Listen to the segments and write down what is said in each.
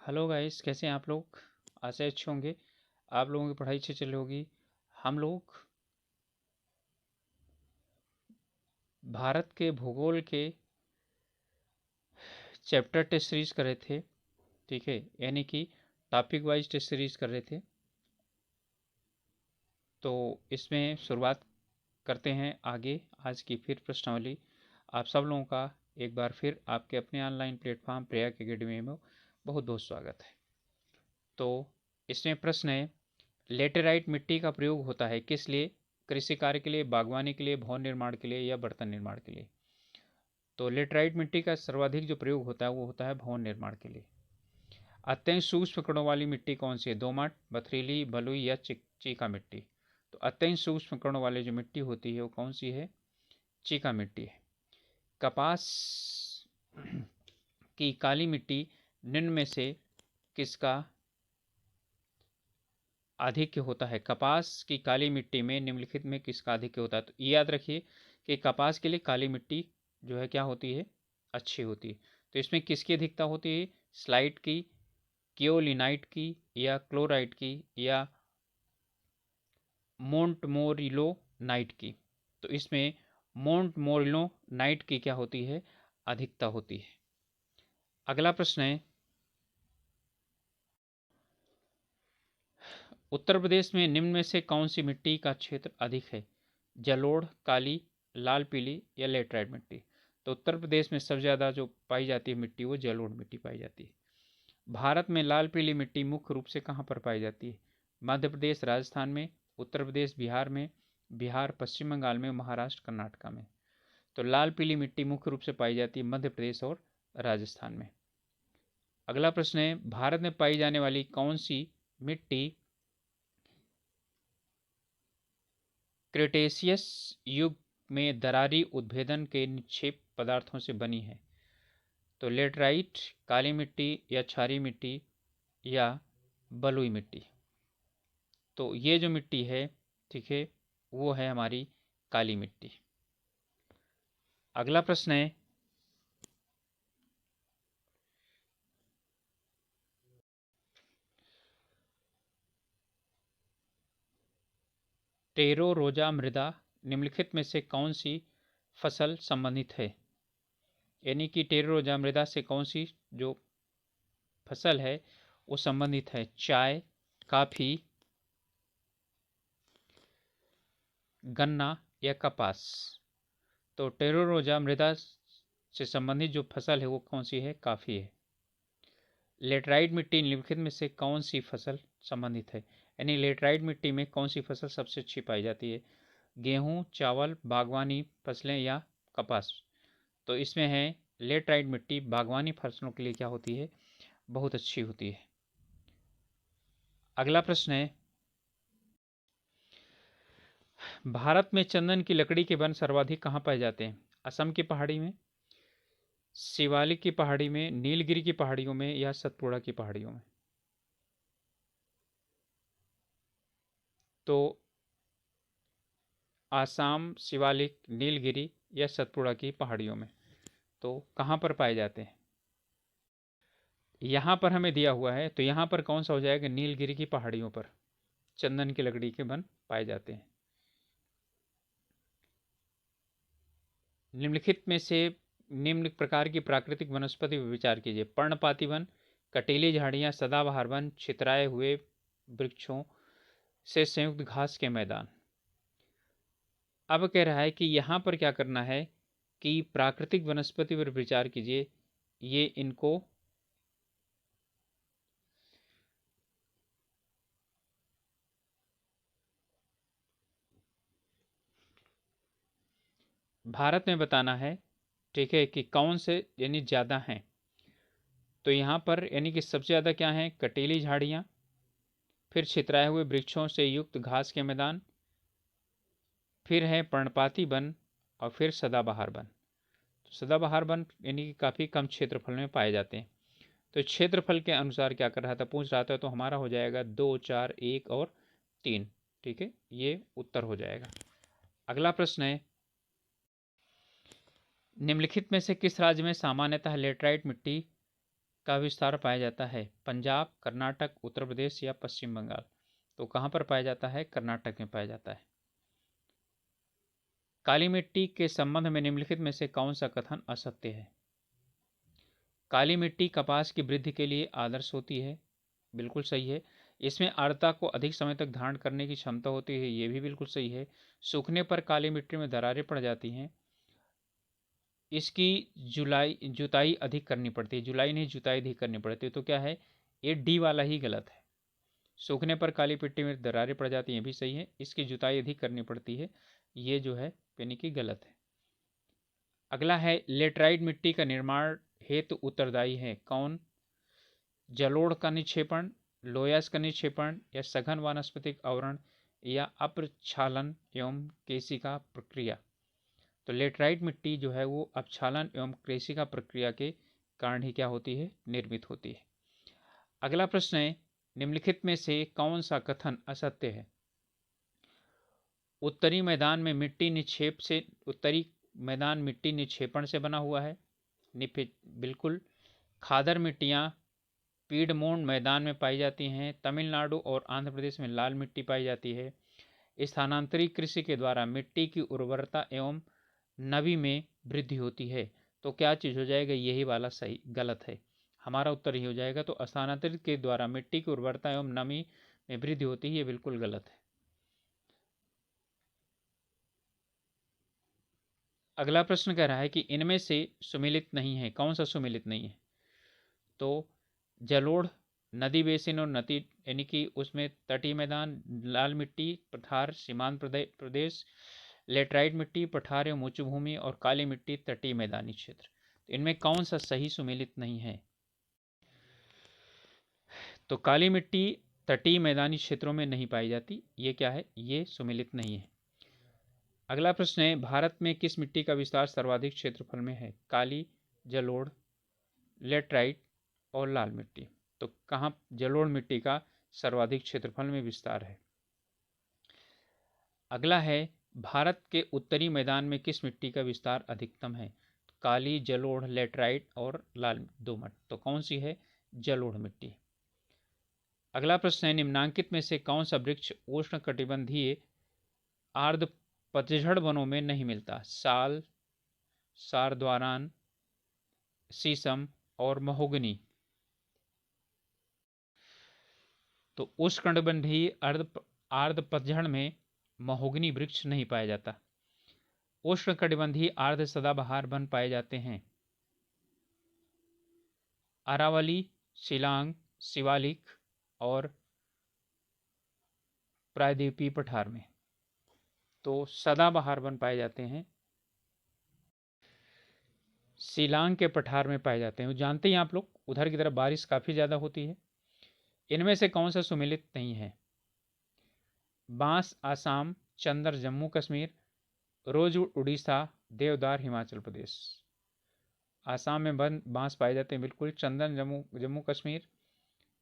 Hello guys, कैसे हैं आप लोग। आशा अच्छे होंगे। आप लोगों की पढ़ाई अच्छी चल रही होगी। हम लोग भारत के भूगोल के चैप्टर टेस्ट सीरीज कर रहे थे। ठीक है, यानी कि टॉपिक वाइज टेस्ट सीरीज कर रहे थे। तो इसमें शुरुआत करते हैं आगे। आज की फिर प्रश्नावली। आप सब लोगों का एक बार फिर आपके अपने ऑनलाइन प्लेटफॉर्म प्रयाग एकेडमी में बहुत बहुत स्वागत है। तो इसमें प्रश्न है, लेटेराइट मिट्टी का प्रयोग होता है किस लिए? कृषि कार्य के लिए, बागवानी के लिए, भवन निर्माण के लिए या बर्तन निर्माण के लिए? तो लेटेराइट मिट्टी का सर्वाधिक जो प्रयोग होता है वो होता है भवन निर्माण के लिए। अत्यंत सूक्ष्म कणों वाली मिट्टी कौन सी है? दोमट, पथरीली, बलुई या चीका मिट्टी? तो अत्यंत सूक्ष्म कणों वाली जो मिट्टी होती है वो कौन सी है? चीका मिट्टी है। कपास की काली मिट्टी निम्न में से किसका आधिक्य होता है? कपास की काली मिट्टी में निम्नलिखित में किसका आधिक्य होता है? तो याद रखिए कि कपास के लिए काली मिट्टी जो है क्या होती है? अच्छी होती है। तो इसमें किसकी अधिकता होती है? स्लाइट की, कियोलिनाइट की या क्लोराइट की या मोंटमोरिलोनाइट की? तो इसमें मोंटमोरिलोनाइट की क्या होती है? अधिकता होती है। अगला प्रश्न है, उत्तर प्रदेश में निम्न में से कौन सी मिट्टी का क्षेत्र अधिक है? जलोढ़, काली, लाल पीली या लेटराइट मिट्टी? तो उत्तर प्रदेश में सबसे ज़्यादा जो पाई जाती है मिट्टी वो जलोढ़ मिट्टी पाई जाती है। भारत में लाल पीली मिट्टी मुख्य रूप से कहाँ पर पाई जाती है? मध्य प्रदेश, राजस्थान में, उत्तर प्रदेश, बिहार में, बिहार, पश्चिम बंगाल में, महाराष्ट्र, कर्नाटका में? तो लाल पीली मिट्टी मुख्य रूप से पाई जाती है मध्य प्रदेश और राजस्थान में। अगला प्रश्न है, भारत में पाई जाने वाली कौन सी मिट्टी क्रेटेशियस युग में दरारी उद्भेदन के निक्षेप पदार्थों से बनी है? तो लेटराइट, काली मिट्टी या क्षारीय मिट्टी या बलुई मिट्टी? तो ये जो मिट्टी है, ठीक है, वो है हमारी काली मिट्टी। अगला प्रश्न है, टेरो रोजा मृदा निम्नलिखित में से कौन सी फसल संबंधित है? यानी कि टेरो रोजा मृदा से कौन सी जो फसल है वो संबंधित है? चाय, काफी, गन्ना या कपास? तो टेरो रोजा मृदा से संबंधित जो फसल है वो कौन सी है? काफी है। लेटराइट मिट्टी निम्नलिखित में से कौन सी फसल संबंधित है? यानी लेटराइट मिट्टी में कौन सी फसल सबसे अच्छी पाई जाती है? गेहूं, चावल, बागवानी फसलें या कपास? तो इसमें है लेटराइट मिट्टी बागवानी फसलों के लिए क्या होती है? बहुत अच्छी होती है। अगला प्रश्न है, भारत में चंदन की लकड़ी के वन सर्वाधिक कहाँ पाए जाते हैं? असम की पहाड़ी में, शिवालिक की पहाड़ी में, नीलगिरी की पहाड़ियों में या सतपुड़ा की पहाड़ियों में? तो आसाम, शिवालिक, नीलगिरी या सतपुड़ा की पहाड़ियों में? तो कहाँ पर पाए जाते हैं? यहाँ पर हमें दिया हुआ है, तो यहाँ पर कौन सा हो जाएगा? नीलगिरी की पहाड़ियों पर चंदन की लकड़ी के वन पाए जाते हैं। निम्नलिखित में से निम्न प्रकार की प्राकृतिक वनस्पति पर विचार कीजिए। पर्णपाती वन, कटीली झाड़ियाँ, सदाबहार वन, छितराए हुए वृक्षों से संयुक्त घास के मैदान? अब कह रहा है कि यहाँ पर क्या करना है कि प्राकृतिक वनस्पति पर विचार कीजिए। ये इनको भारत में बताना है, ठीक है, कि कौन से यानी ज़्यादा हैं। तो यहाँ पर यानी कि सबसे ज़्यादा क्या है? कटीली झाड़ियाँ, फिर छितराए हुए वृक्षों से युक्त घास के मैदान, फिर है पर्णपाती वन और फिर सदाबहार वन। तो सदाबहार वन यानी कि काफ़ी कम क्षेत्रफल में पाए जाते हैं। तो क्षेत्रफल के अनुसार क्या कर रहा था, पूछ रहा था, तो हमारा हो जाएगा 2, 4, 1 और 3। ठीक है, ये उत्तर हो जाएगा। अगला प्रश्न है, निम्नलिखित में से किस राज्य में सामान्यतः लेटराइट मिट्टी का विस्तार पाया जाता है? पंजाब, कर्नाटक, उत्तर प्रदेश या पश्चिम बंगाल? तो कहाँ पर पाया जाता है? कर्नाटक में पाया जाता है। काली मिट्टी के संबंध में निम्नलिखित में से कौन सा कथन असत्य है? काली मिट्टी कपास की वृद्धि के लिए आदर्श होती है, बिल्कुल सही है। इसमें आर्द्रता को अधिक समय तक धारण करने की क्षमता होती है, ये भी बिल्कुल सही है। सूखने पर काली मिट्टी में दरारें पड़ जाती हैं, इसकी जुताई अधिक करनी पड़ती है, जुलाई नहीं जुताई अधिक करनी पड़ती है। तो क्या है? ये डी वाला ही गलत है। सूखने पर काली मिट्टी में दरारें पड़ जाती हैं, ये भी सही है। इसकी जुताई अधिक करनी पड़ती है, ये जो है यानी कि गलत है। अगला है, लेटराइट मिट्टी का निर्माण हेतु उत्तरदायी है कौन? जलोढ़ का निक्षेपण, लोयस का निक्षेपण या सघन वानस्पतिक आवरण या अपक्षालन एवं केशिका प्रक्रिया? तो लेटराइट मिट्टी जो है वो अपक्षालन एवं केशिका प्रक्रिया के कारण ही क्या होती है? निर्मित होती है। अगला प्रश्न है, निम्नलिखित में से कौन सा कथन असत्य है? उत्तरी मैदान में मिट्टी निक्षेप से उत्तरी मैदान मिट्टी निक्षेपण से बना हुआ है, बिल्कुल। खादर मिट्टियाँ पीडमोंट मैदान में पाई जाती हैं। तमिलनाडु और आंध्र प्रदेश में लाल मिट्टी पाई जाती है। स्थानांतरित कृषि के द्वारा मिट्टी की उर्वरता एवं नमी में वृद्धि होती है। तो क्या चीज़ हो जाएगा? यही वाला सही गलत है, हमारा उत्तर ही हो जाएगा। तो स्थानांतरित के द्वारा मिट्टी की उर्वरता एवं नमी में वृद्धि होती है, ये बिल्कुल गलत है। अगला प्रश्न कह रहा है कि इनमें से सुमेलित नहीं है, कौन सा सुमेलित नहीं है? तो जलोढ़, नदी बेसिन और नदी यानी कि उसमें तटीय मैदान, लाल मिट्टी पठार सीमांत प्रदेश, लेटराइट मिट्टी पठार एवं उच्च भूमि और काली मिट्टी तटीय मैदानी क्षेत्र। तो इनमें कौन सा सही सुमेलित नहीं है? तो काली मिट्टी तटीय मैदानी क्षेत्रों में नहीं पाई जाती, ये क्या है? ये सुमेलित नहीं है। अगला प्रश्न है, भारत में किस मिट्टी का विस्तार सर्वाधिक क्षेत्रफल में है? काली, जलोढ़, लेटराइट और लाल मिट्टी। तो कहाँ जलोढ़ मिट्टी का सर्वाधिक क्षेत्रफल में विस्तार है? अगला है, भारत के उत्तरी मैदान में किस मिट्टी का विस्तार अधिकतम है? काली, जलोढ़, लेटराइट और लाल दोमट। तो कौन सी है? जलोढ़ मिट्टी। अगला प्रश्न है, निम्नांकित में से कौन सा वृक्ष उष्ण कटिबंधीय आर्द्र पतझड़ वनों में नहीं मिलता? साल, सारद्वारान, शीशम और महोगनी। तो उष्णकटिबंधीय आर्द्र पतझड़ में महोगनी वृक्ष नहीं पाया जाता। उष्णकटिबंधीय आर्द्र सदाबहार वन पाए जाते हैं अरावली, शिलांग, शिवालिक और प्रायद्वीपीय पठार में। तो सदाबहार वन पाए जाते हैं शिलांग के पठार में पाए जाते हैं। जानते हैं आप लोग, उधर की तरफ बारिश काफ़ी ज़्यादा होती है। इनमें से कौन सा सुमेलित नहीं है? बांस आसाम, चंदर जम्मू कश्मीर, रोजवुड उड़ीसा, देवदार हिमाचल प्रदेश। आसाम में बांस पाए जाते हैं, बिल्कुल। चंदन जम्मू कश्मीर,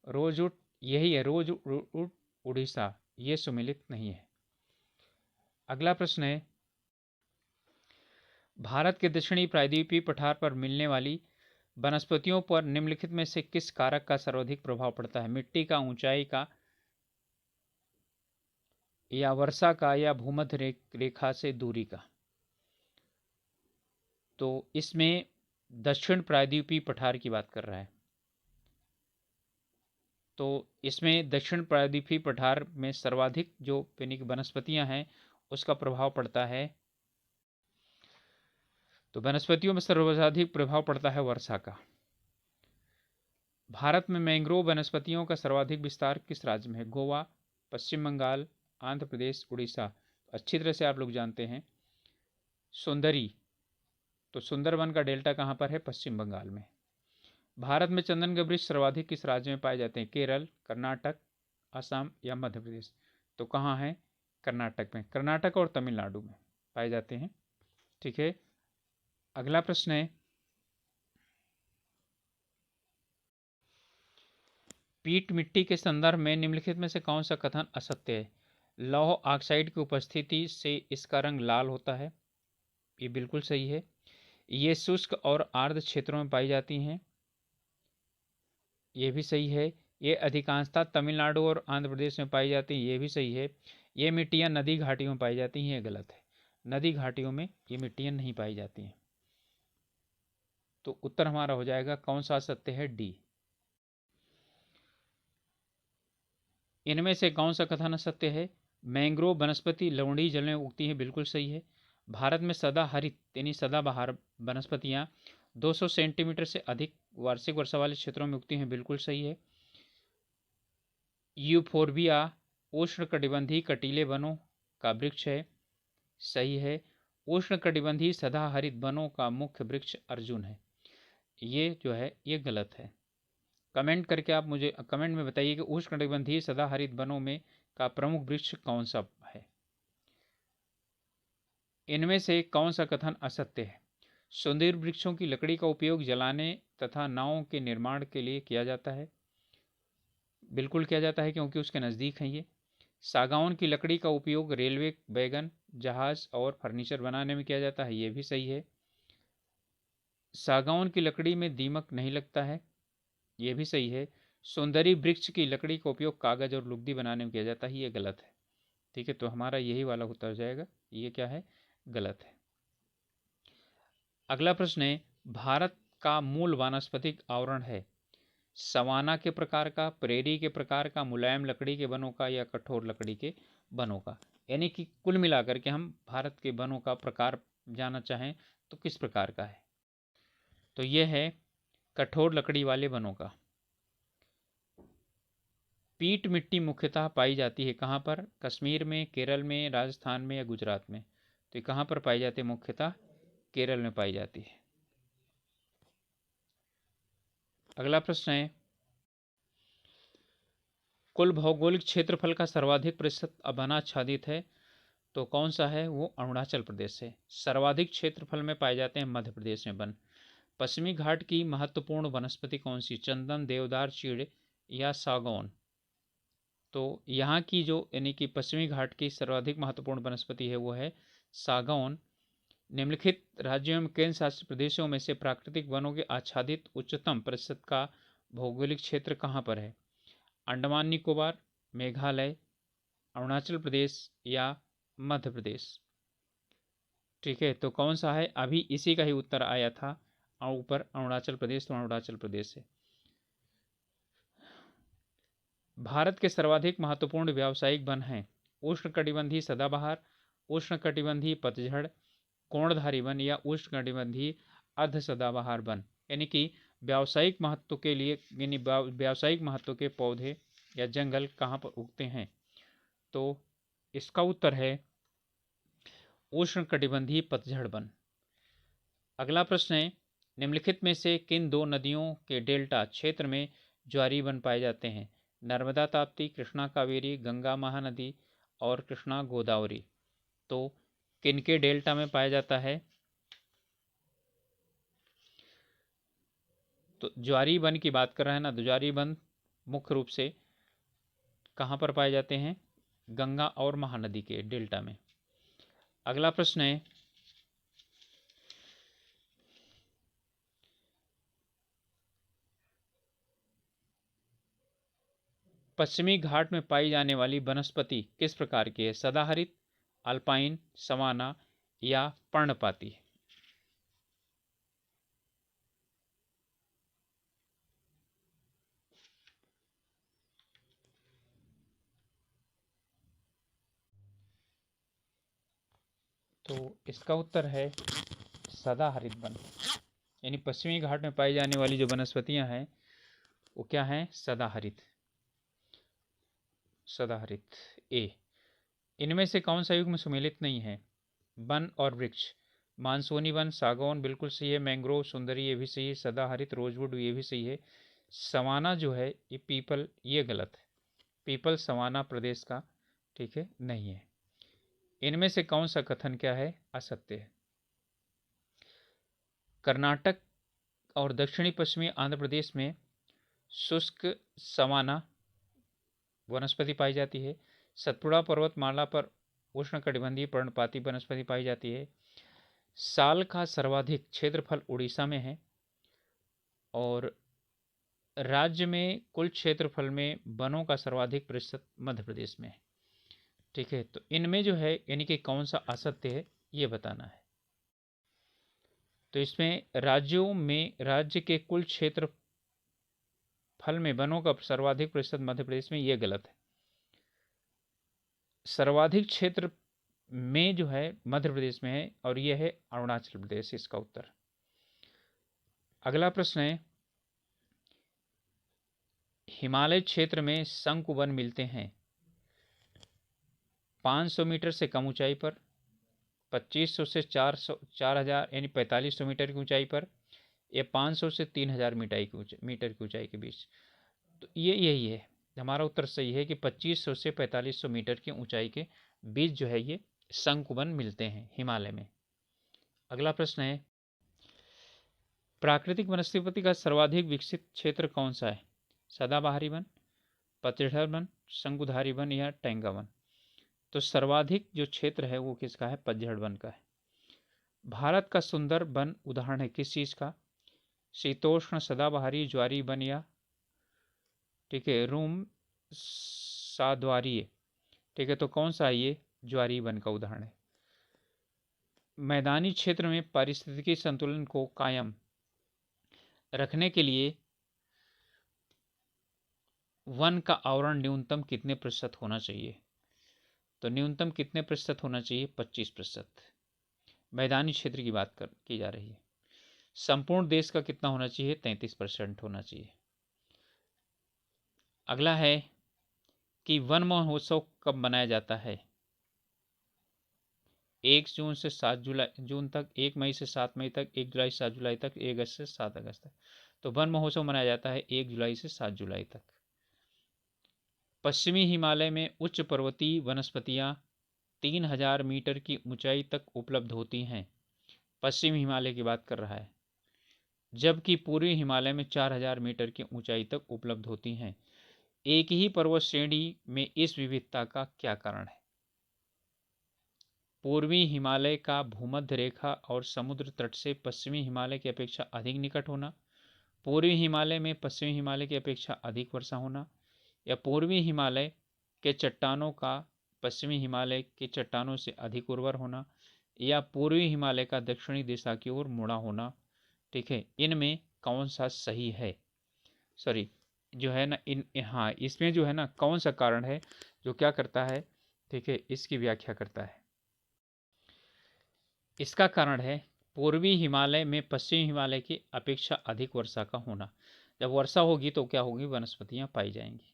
रोजवुड यही है, रोजवुड उड़ीसा, ये सुमेलित नहीं है। अगला प्रश्न है, भारत के दक्षिणी प्रायद्वीपीय पठार पर मिलने वाली वनस्पतियों पर निम्नलिखित में से किस कारक का सर्वाधिक प्रभाव पड़ता है? मिट्टी का, ऊंचाई का, या वर्षा का, या भूमध्य रेखा से दूरी का? तो इसमें दक्षिण प्रायद्वीपीय पठार की बात कर रहा है। तो इसमें दक्षिण प्रायद्वीपीय पठार में सर्वाधिक जो वनस्पतियां हैं उसका प्रभाव पड़ता है। तो वनस्पतियों में सर्वाधिक प्रभाव पड़ता है वर्षा का। भारत में मैंग्रोव वनस्पतियों का सर्वाधिक विस्तार किस राज्य में है? गोवा, पश्चिम बंगाल, आंध्र प्रदेश, उड़ीसा। अच्छी तरह से आप लोग जानते हैं सुंदरी। तो सुंदरवन का डेल्टा कहाँ पर है? पश्चिम बंगाल में। भारत में चंदन के वृक्ष सर्वाधिक किस राज्य में पाए जाते हैं? केरल, कर्नाटक, असम या मध्य प्रदेश। तो कहाँ है? कर्नाटक में। कर्नाटक और तमिलनाडु में पाए जाते हैं। ठीक है। अगला प्रश्न है, पीट मिट्टी के संदर्भ में निम्नलिखित में से कौन सा कथन असत्य है? लौह ऑक्साइड की उपस्थिति से इसका रंग लाल होता है, ये बिल्कुल सही है। ये शुष्क और आर्द्र क्षेत्रों में पाई जाती हैं। ये भी सही है। ये अधिकांशतः तमिलनाडु और आंध्र प्रदेश में पाई जाती हैं, ये भी सही है। ये मिट्टियाँ नदी घाटियों में पाई जाती हैं, ये गलत है। नदी घाटियों में ये मिट्टियाँ नहीं पाई जाती हैं। तो उत्तर हमारा हो जाएगा कौन सा सत्य है, डी। इनमें से कौन सा कथन सत्य है? मैंग्रोव वनस्पति लवणीय जल में उगती है, बिल्कुल सही है। भारत में सदा हरित यानी सदाबहार वनस्पतियां 200 सेंटीमीटर से अधिक वार्षिक वर्षा वाले क्षेत्रों में उगती हैं, बिल्कुल सही है। यूफोर्बिया उष्णकटिबंधीय कटीले वनों का वृक्ष है, सही है। उष्णकटिबंधीय सदाहरित वनों का मुख्य वृक्ष अर्जुन है, ये जो है ये गलत है। कमेंट करके आप मुझे कमेंट में बताइए कि उष्णकटिबंधीय सदाहरित वनों में का प्रमुख वृक्ष कौन सा है। इनमें से कौन सा कथन असत्य है? सुंदर वृक्षों की लकड़ी का उपयोग जलाने तथा नावों के निर्माण के लिए किया जाता है, बिल्कुल किया जाता है क्योंकि उसके नज़दीक है ये। सागौन की लकड़ी का उपयोग रेलवे, वैगन, जहाज और फर्नीचर बनाने में किया जाता है, ये भी सही है। सागौन की लकड़ी में दीमक नहीं लगता है, ये भी सही है। सुंदरी वृक्ष की लकड़ी का उपयोग कागज और लुगदी बनाने में किया जाता है, ये गलत है। ठीक है, तो हमारा यही वाला उत्तर हो जाएगा, ये क्या है, गलत है। अगला प्रश्न है, भारत का मूल वानस्पतिक आवरण है सवाना के प्रकार का, प्रेरी के प्रकार का, मुलायम लकड़ी के वनों का, या कठोर लकड़ी के वनों का। यानी कि कुल मिलाकर के हम भारत के वनों का प्रकार जानना चाहें तो किस प्रकार का है, तो यह है कठोर लकड़ी वाले वनों का। पीट मिट्टी मुख्यतः पाई जाती है कहाँ पर? कश्मीर में, केरल में, राजस्थान में या गुजरात में। तो ये कहाँ पर पाई जाती है? मुख्यतः केरल में पाई जाती है। अगला प्रश्न है, कुल भौगोलिक क्षेत्रफल का सर्वाधिक प्रतिशत वनाच्छादित है तो कौन सा है? वो अरुणाचल प्रदेश है। सर्वाधिक क्षेत्रफल में पाए जाते हैं मध्य प्रदेश में वन। पश्चिमी घाट की महत्वपूर्ण वनस्पति कौन सी? चंदन, देवदार, चीड़ या सागौन। तो यहाँ की जो यानी कि पश्चिमी घाट की सर्वाधिक महत्वपूर्ण वनस्पति है वो है सागौन। निम्नलिखित राज्यों में केंद्र शासित प्रदेशों में से प्राकृतिक वनों के आच्छादित उच्चतम प्रतिशत का भौगोलिक क्षेत्र कहाँ पर है? अंडमान निकोबार, मेघालय, अरुणाचल प्रदेश या मध्य प्रदेश। ठीक है, तो कौन सा है? अभी इसी का ही उत्तर आया था ऊपर, अरुणाचल प्रदेश, तो अरुणाचल प्रदेश है। भारत के सर्वाधिक महत्वपूर्ण व्यावसायिक वन हैं उष्णकटिबंधीय सदाबहार, उष्णकटिबंधीय पतझड़, कोणधारी वन या उष्णकटिबंधीय अर्ध सदाबहार वन। यानी कि व्यावसायिक महत्व के लिए यानी व्यावसायिक महत्व के पौधे या जंगल कहाँ पर उगते हैं? तो इसका उत्तर है उष्णकटिबंधीय पतझड़ वन। अगला प्रश्न है, निम्नलिखित में से किन दो नदियों के डेल्टा क्षेत्र में ज्वारी वन पाए जाते हैं? नर्मदा ताप्ती, कृष्णा कावेरी, गंगा महानदी और कृष्णा गोदावरी। तो किनके डेल्टा में पाया जाता है? तो ज्वारी वन की बात कर रहे हैं ना, तो ज्वारी वन मुख्य रूप से कहाँ पर पाए जाते हैं? गंगा और महानदी के डेल्टा में। अगला प्रश्न है, पश्चिमी घाट में पाई जाने वाली वनस्पति किस प्रकार की है? सदाहरित, अल्पाइन, सवाना या पर्णपाती। तो इसका उत्तर है सदाहरित वन। यानी पश्चिमी घाट में पाई जाने वाली जो वनस्पतियां हैं वो क्या हैं? सदाहरित। सदाहरित ए। इनमें से कौन सा युग्म सुमेलित नहीं है? वन और वृक्ष। मानसूनी वन, सागौन बिल्कुल सही है। मैंग्रोव, सुंदरी ये भी सही है। सदाहरित, रोजवुड ये भी सही है। सवाना जो है ये पीपल, ये गलत है। पीपल सवाना प्रदेश का ठीक है नहीं है। इनमें से कौन सा कथन क्या है? असत्य है। कर्नाटक और दक्षिणी पश्चिमी आंध्र प्रदेश में शुष्क सवाना वनस्पति पाई जाती है। सतपुड़ा पर्वतमाला पर उष्णकटिबंधीय पर्णपाती वनस्पति पाई जाती है। साल का सर्वाधिक क्षेत्रफल उड़ीसा में है और राज्य में कुल क्षेत्रफल में वनों का सर्वाधिक प्रतिशत मध्य प्रदेश में है। ठीक है, तो इनमें जो है यानी कि कौन सा असत्य है ये बताना है। तो इसमें राज्यों में राज्य के कुल क्षेत्रफल में वनों का सर्वाधिक प्रतिशत मध्य प्रदेश में, ये गलत है। सर्वाधिक क्षेत्र में जो है मध्य प्रदेश में है और यह है अरुणाचल प्रदेश, इसका उत्तर। अगला प्रश्न है, हिमालय क्षेत्र में शंकु वन मिलते हैं 500 मीटर से कम ऊंचाई पर, 2500 से 4000 यानी 4500 मीटर की ऊंचाई पर, या 500 से 3000 मीटर की ऊंचाई के बीच। तो ये यही है, हमारा उत्तर सही है कि 2500 से 4500 मीटर की ऊंचाई के बीच जो है ये शंकु वन मिलते हैं हिमालय में। अगला प्रश्न है, प्राकृतिक वनस्पति का सर्वाधिक विकसित क्षेत्र कौन सा है? सदाबहारी वन, पतझड़ वन, शंकुधारी वन या टैंगा वन? तो सर्वाधिक जो क्षेत्र है वो किसका है? पतझड़ वन का है। भारत का सुंदर वन उदाहरण है किस चीज का? शीतोष्ण सदाबहारी ज्वारी वन या ठीक है रूम साद्वारी। ठीक है, तो कौन सा है ये? ज्वारी वन का उदाहरण है। मैदानी क्षेत्र में पारिस्थितिकी संतुलन को कायम रखने के लिए वन का आवरण न्यूनतम कितने प्रतिशत होना चाहिए? तो न्यूनतम कितने प्रतिशत होना चाहिए? 25%। मैदानी क्षेत्र की बात की जा रही है। संपूर्ण देश का कितना होना चाहिए? 33% होना चाहिए। अगला है कि वन महोत्सव कब मनाया जाता है? 1 जून से 7 जून तक, 1 मई से 7 मई तक, 1 जुलाई से 7 जुलाई तक, 1 अगस्त से 7 अगस्त तक। तो वन महोत्सव मनाया जाता है 1 जुलाई से 7 जुलाई तक। पश्चिमी हिमालय में उच्च पर्वतीय वनस्पतियां 3000 मीटर की ऊंचाई तक उपलब्ध होती हैं। पश्चिमी हिमालय की बात कर रहा है। जबकि पूर्वी हिमालय में 4000 मीटर की ऊंचाई तक उपलब्ध होती हैं। एक ही पर्वत श्रेणी में इस विविधता का क्या कारण है? पूर्वी हिमालय का भूमध्य रेखा और समुद्र तट से पश्चिमी हिमालय की अपेक्षा अधिक निकट होना, पूर्वी हिमालय में पश्चिमी हिमालय की अपेक्षा अधिक वर्षा होना, या पूर्वी हिमालय के चट्टानों का पश्चिमी हिमालय के चट्टानों से अधिक उर्वर होना, या पूर्वी हिमालय का दक्षिणी दिशा की ओर मुड़ा होना। ठीक है, इनमें कौन सा सही है? सॉरी, जो है ना हाँ, इसमें जो है ना कौन सा कारण है जो क्या करता है? ठीक है, इसकी व्याख्या करता है। इसका कारण है पूर्वी हिमालय में पश्चिमी हिमालय की अपेक्षा अधिक वर्षा का होना। जब वर्षा होगी तो क्या होगी? वनस्पतियां पाई जाएंगी।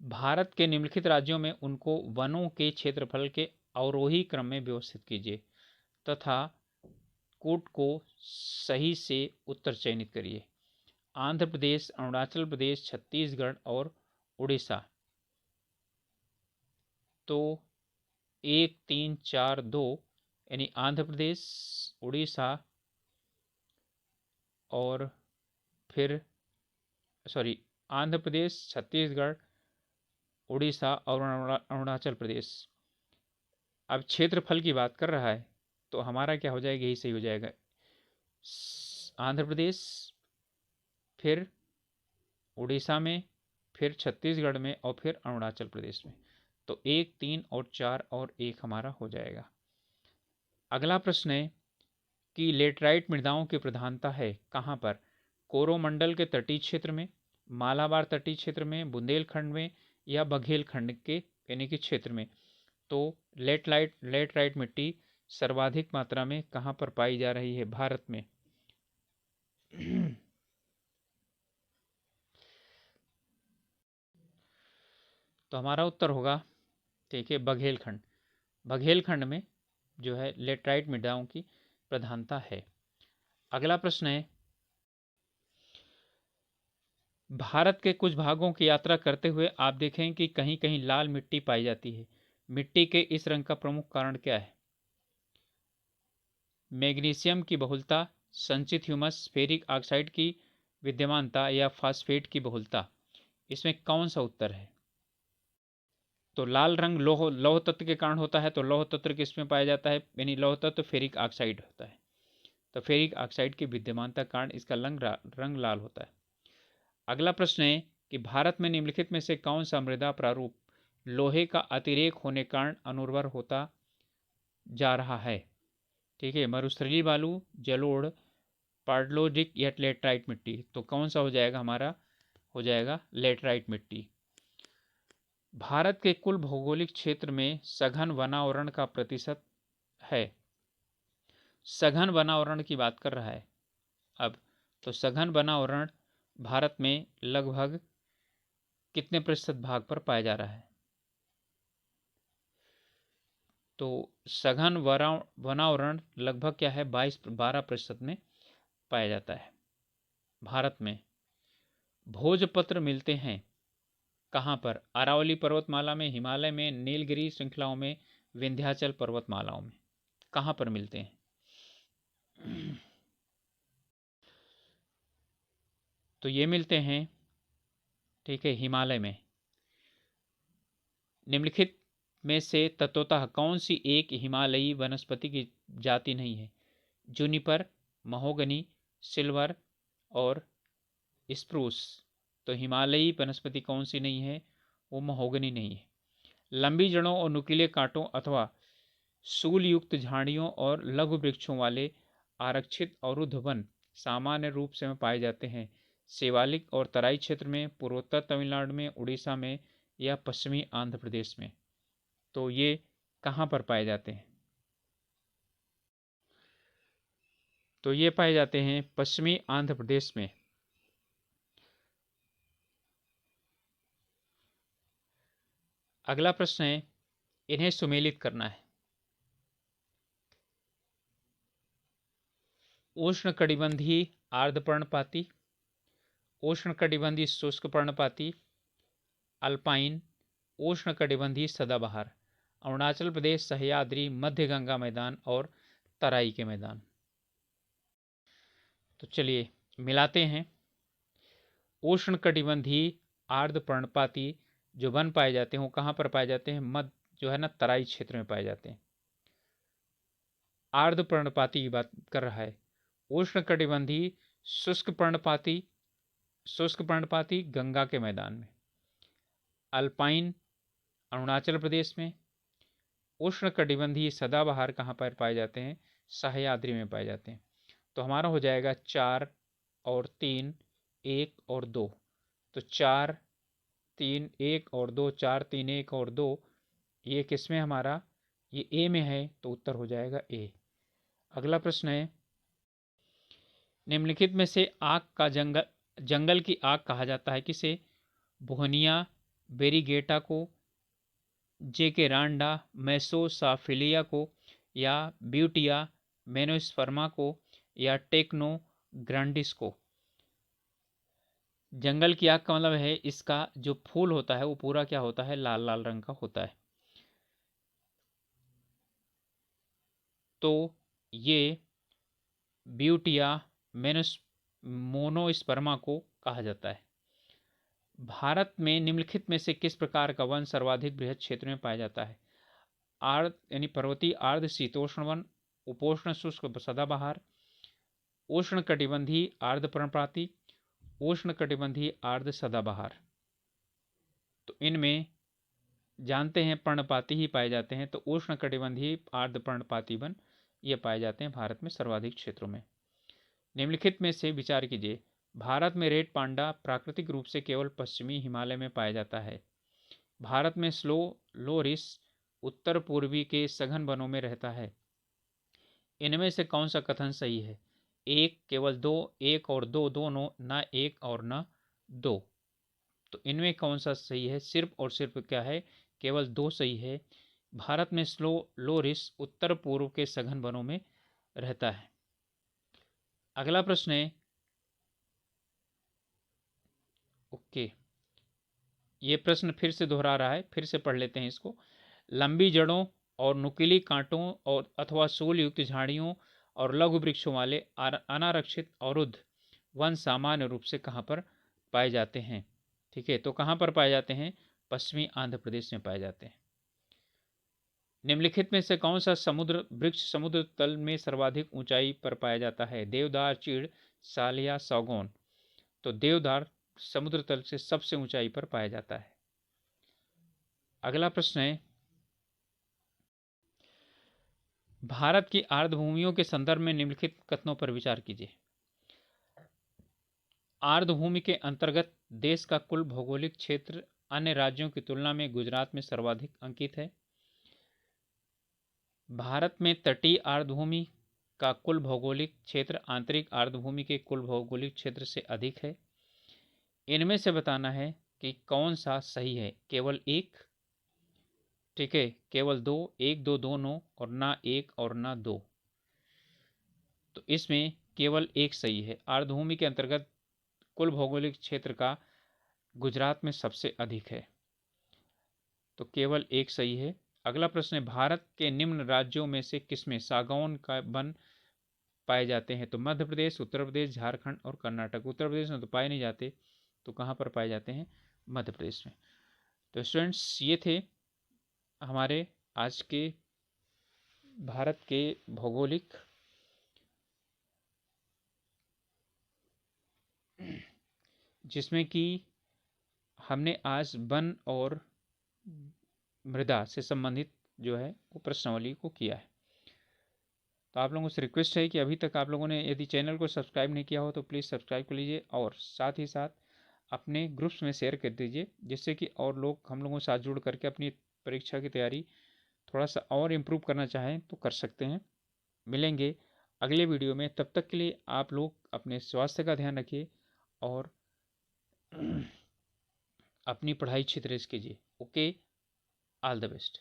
भारत के निम्नलिखित राज्यों में उनको वनों के क्षेत्रफल के अवरोही क्रम में व्यवस्थित कीजिए तथा कोट को सही से उत्तर चयनित करिए। आंध्र प्रदेश, अरुणाचल प्रदेश, छत्तीसगढ़ और उड़ीसा। तो 1 3 4 2 यानी आंध्र प्रदेश, उड़ीसा और फिर आंध्र प्रदेश, छत्तीसगढ़, उड़ीसा और अरुणाचल प्रदेश। अब क्षेत्रफल की बात कर रहा है तो हमारा क्या हो जाएगा? यही सही हो जाएगा। आंध्र प्रदेश, फिर उड़ीसा में, फिर छत्तीसगढ़ में और फिर अरुणाचल प्रदेश में। तो 1 3 और 4 और 1 हमारा हो जाएगा। अगला प्रश्न है कि लेटराइट मृदाओं की प्रधानता है कहाँ पर? कोरोमंडल के तटीय क्षेत्र में, मालाबार तटीय क्षेत्र में, बुंदेलखंड में या बघेलखंड के यानी कि क्षेत्र में। तो लेटराइट मिट्टी सर्वाधिक मात्रा में कहाँ पर पाई जा रही है? भारत में। तो हमारा उत्तर होगा ठीक है बघेलखंड। बघेलखंड में जो है लेटराइट मृदाओं की प्रधानता है। अगला प्रश्न है, भारत के कुछ भागों की यात्रा करते हुए आप देखें कि कहीं कहीं लाल मिट्टी पाई जाती है। मिट्टी के इस रंग का प्रमुख कारण क्या है? मैग्नीशियम की बहुलता, संचित ह्यूमस, फेरिक ऑक्साइड की विद्यमानता या फास्फेट की बहुलता? इसमें कौन सा उत्तर है? तो लाल रंग लौह तत्व के कारण होता है। तो लौह तत्व किसमें पाया जाता है? यानी लौह तत्व फेरिक ऑक्साइड होता है। तो फेरिक ऑक्साइड की विद्यमानता के कारण इसका रंग लाल होता है। अगला प्रश्न है कि भारत में निम्नलिखित में से कौन सा मृदा प्रारूप लोहे का अतिरेक होने के कारण अनुर्वर होता जा रहा है? ठीक है, मरुस्थलीय बालू, जलोढ़, पार्डलोजिक या लेटराइट मिट्टी। तो कौन सा हो जाएगा हमारा? हो जाएगा लेटराइट मिट्टी। भारत के कुल भौगोलिक क्षेत्र में सघन वनावरण का प्रतिशत है। सघन वनावरण की बात कर रहा है अब। तो सघन वनावरण भारत में लगभग कितने प्रतिशत भाग पर पाया जा रहा है? तो सघन वनावरण लगभग क्या है? 12% में पाया जाता है भारत में। भोजपत्र मिलते हैं कहाँ पर? अरावली पर्वतमाला में, हिमालय में, नीलगिरी श्रृंखलाओं में, विंध्याचल पर्वतमालाओं में। कहाँ पर मिलते हैं? तो ये मिलते हैं, ठीक है, हिमालय में। निम्नलिखित में से तत्वतः कौन सी एक हिमालयी वनस्पति की जाति नहीं है? जूनिपर, महोगनी, सिल्वर और स्प्रूस। तो हिमालयी वनस्पति कौन सी नहीं है? वो महोगनी नहीं है। लंबी जड़ों और नुकीले कांटों अथवा सूल युक्त झाड़ियों और लघु वृक्षों वाले आरक्षित अवरुद्ध वन सामान्य रूप से में पाए जाते हैं शिवालिक और तराई क्षेत्र में, पूर्वोत्तर तमिलनाडु में, उड़ीसा में या पश्चिमी आंध्र प्रदेश में। तो ये कहाँ पर पाए जाते हैं? तो ये पाए जाते हैं पश्चिमी आंध्र प्रदेश में। अगला प्रश्न है, इन्हें सुमेलित करना है। उष्णकटिबंधीय आर्द्र पर्णपाती, उष्णकटिबंधीय शुष्क पर्णपाती, अल्पाइन, उष्णकटिबंधीय सदाबहार, अरुणाचल प्रदेश, सह्याद्री, मध्य गंगा मैदान और तराई के मैदान। तो चलिए मिलाते हैं। उष्णकटिबंधीय आर्द्र पर्णपाती जो वन पाए जाते हैं वो कहाँ पर पाए जाते हैं? मध्य जो है ना, तराई क्षेत्र में पाए जाते हैं। आर्द्र पर्णपाती की बात कर रहा है। उष्णकटिबंधीय शुष्क पर्णपाती गंगा के मैदान में। अल्पाइन अरुणाचल प्रदेश में। उष्णकटिबंधीय सदाबहार कहाँ पर पाए जाते हैं? सह्याद्री में पाए जाते हैं। तो हमारा हो जाएगा 4 और 3, 1 और 2। तो 4, 3, 1 और 2, 4, 3, 1 और 2, ये किसमें हमारा? ये ए में है, तो उत्तर हो जाएगा ए। अगला प्रश्न है, निम्नलिखित में से आग का जंगल की आग कहा जाता है किसे? बोहनिया वेरीगेटा को, जेकेरांडा मेसोसाफिलिया को, या ब्यूटिया मेनोस्पर्मा को, या टेक्नो ग्रांडिस को। जंगल की आग का मतलब है इसका जो फूल होता है वो पूरा क्या होता है? लाल लाल रंग का होता है। तो ये ब्यूटिया मोनोस्पर्मा को कहा जाता है। भारत में निम्नलिखित में से किस प्रकार का वन सर्वाधिक बृहद क्षेत्र में पाया जाता है? आर्द्र यानी पर्वतीय आर्द्र शीतोष्ण वन, उपोष्ण शुष्क सदाबहार, उष्णकटिबंधीय आर्द्र पर्णपाती, उष्णकटिबंधीय आर्द्र सदाबहार। तो इनमें जानते हैं पर्णपाती ही पाए जाते हैं। तो उष्णकटिबंधीय आर्द्र पर्णपाती वन ये पाए जाते हैं भारत में सर्वाधिक क्षेत्रों में। निम्नलिखित में से विचार कीजिए। भारत में रेड पांडा प्राकृतिक रूप से केवल पश्चिमी हिमालय में पाया जाता है। भारत में स्लो लोरिस उत्तर पूर्वी के सघन वनों में रहता है। इनमें से कौन सा कथन सही है? एक, केवल दो, एक और दो दोनों, ना एक और ना दो। तो इनमें कौन सा सही है? सिर्फ और सिर्फ क्या है? केवल दो सही है। भारत में स्लो लोरिस उत्तर पूर्व के सघन वनों में रहता है। अगला प्रश्न है, ओके, ये प्रश्न फिर से दोहरा रहा है, फिर से पढ़ लेते हैं इसको। लंबी जड़ों और नुकीली कांटों और अथवा सूल युक्त झाड़ियों और लघु वृक्षों वाले अनारक्षित अवरुद्ध वन सामान्य रूप से कहाँ पर पाए जाते हैं? ठीक है, तो कहाँ पर पाए जाते हैं? पश्चिमी आंध्र प्रदेश में पाए जाते हैं। निम्नलिखित में से कौन सा समुद्र वृक्ष समुद्र तल में सर्वाधिक ऊंचाई पर पाया जाता है? देवदार, चीड़, साल या सागौन? तो देवदार समुद्र तल से सबसे ऊंचाई पर पाया जाता है। अगला प्रश्न है, भारत की आर्द्रभूमियों के संदर्भ में निम्नलिखित कथनों पर विचार कीजिए। आर्द्रभूमि के अंतर्गत देश का कुल भौगोलिक क्षेत्र अन्य राज्यों की तुलना में गुजरात में सर्वाधिक अंकित है। भारत में तटीय आर्द्रभूमि का कुल भौगोलिक क्षेत्र आंतरिक आर्द्रभूमि के कुल भौगोलिक क्षेत्र से अधिक है। इनमें से बताना है कि कौन सा सही है। केवल एक, ठीक है, केवल दो, एक, दो, दोनों, और ना एक और ना दो। तो इसमें केवल एक सही है। आर्द्रभूमि के अंतर्गत कुल भौगोलिक क्षेत्र का गुजरात में सबसे अधिक है, तो केवल एक सही है। अगला प्रश्न है, भारत के निम्न राज्यों में से किसमें सागौन का वन पाए जाते हैं? तो मध्य प्रदेश, उत्तर प्रदेश, झारखंड और कर्नाटक। उत्तर प्रदेश में तो पाए नहीं जाते, तो कहाँ पर पाए जाते हैं? मध्य प्रदेश में। तो स्टूडेंट्स, ये थे हमारे आज के भारत के भौगोलिक जिसमें कि हमने आज वन और मृदा से संबंधित जो है वो प्रश्नावली को किया है। तो आप लोगों से रिक्वेस्ट है कि अभी तक आप लोगों ने यदि चैनल को सब्सक्राइब नहीं किया हो तो प्लीज़ सब्सक्राइब कर लीजिए और साथ ही साथ अपने ग्रुप्स में शेयर कर दीजिए, जिससे कि और लोग हम लोगों के साथ जुड़ करके अपनी परीक्षा की तैयारी थोड़ा सा और इम्प्रूव करना चाहें तो कर सकते हैं। मिलेंगे अगले वीडियो में, तब तक के लिए आप लोग अपने स्वास्थ्य का ध्यान रखिए और अपनी पढ़ाई अच्छी तरह से कीजिए। Okay, all the best.